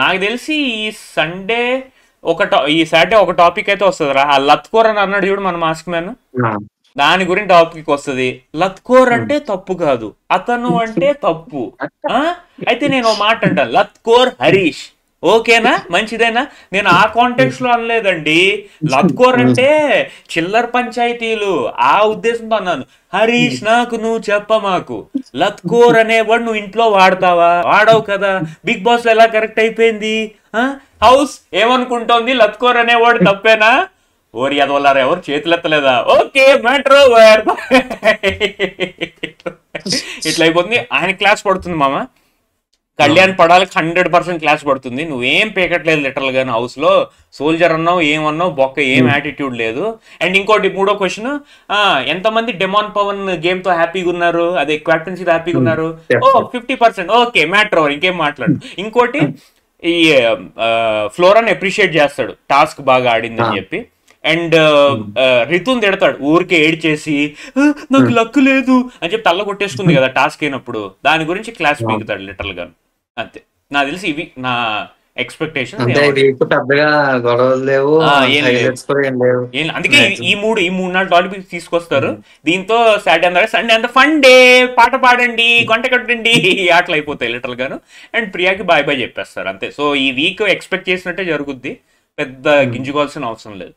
నాకు తెలిసి ఈ సండే ఈ సాటర్డే ఒక టాపిక్ అయితే వస్తుంది రా. ఆ లత్కోర్ అని అన్నాడు చూడు మన మాస్క్ మ్యాన్, దాని గురించి టాపిక్ వస్తుంది. లత్కోర్ అంటే తప్పు కాదు, అతను అంటే తప్పు. అయితే నేను ఓ మాట అంటాను, లత్కోర్ హరీష్ ఓకేనా, మంచిదేనా? నేను ఆ కాంటెక్స్ట్ లో అనలేదండి. లత్కోర్ అంటే చిల్లర పంచాయతీలు ఆ ఉద్దేశంతో అన్నాను. హరీష్ నాకు నువ్వు చెప్ప మాకు, లత్కోర్ అనేవాడు నువ్వు ఇంట్లో వాడతావా? వాడవు కదా. బిగ్ బాస్ లో ఎలా కరెక్ట్ అయిపోయింది? హౌస్ ఏమనుకుంటోంది? లత్కోర్ అనేవాడు తప్పేనా? ఓరి అదోలారా, ఎవరు చేతులెత్తలేదా? Okay matter over. ఇట్లా అయిపోతుంది. ఆయన క్లాస్ పడుతుంది మామ, కళ్యాణ్ పడాలకి 100% క్లాస్ పడుతుంది. నువ్వేం పేకట్లేదు లిటరల్ గా. హౌస్ లో సోల్జర్ అన్నావు, ఏమన్నావు, బొక్క ఏం యాటిట్యూడ్ లేదు. అండ్ ఇంకోటి మూడో క్వశ్చన్, ఎంతమంది డెమాన్ పవన్ గేమ్ తో హ్యాపీగా ఉన్నారు, అదే క్యాప్టెన్సీ హ్యాపీగా ఉన్నారు? 50%. ఓకే మ్యాటర్ ఓవర్, ఇంకేం మాట్లాడు. ఇంకోటి ఈ ఫ్లోరాన్ అప్రిషియేట్ చేస్తాడు, టాస్క్ బాగా ఆడిందని చెప్పి. అండ్ రితున్ తిడతాడు ఊరికే ఏడ్చేసి, నాకు లక్ లేదు అని చెప్పి తల్ల కొట్టేసుకుంది కదా టాస్క్ అయినప్పుడు. దాని గురించి క్లాస్ పీకుతాడు లిటరల్ గా. అంతే నాకు తెలిసి ఇవి నా ఎక్స్పెక్టేషన్. అందుకే ఈ మూడు 4 టాపిక్స్ తీసుకొస్తారు. దీంతో సాటర్డే సండే అంత ఫన్ డే, పాట పాడండి, గంట కట్టండి, అట్లా అయిపోతాయి లిటరల్ గాను. అండ్ ప్రియాకి బాయ్ బాయ్ చెప్పేస్తారు అంతే. సో ఈ వీక్ ఎక్స్పెక్ట్ చేసినట్టే జరుగుద్ది, పెద్ద గింజుకోవాల్సిన అవసరం లేదు.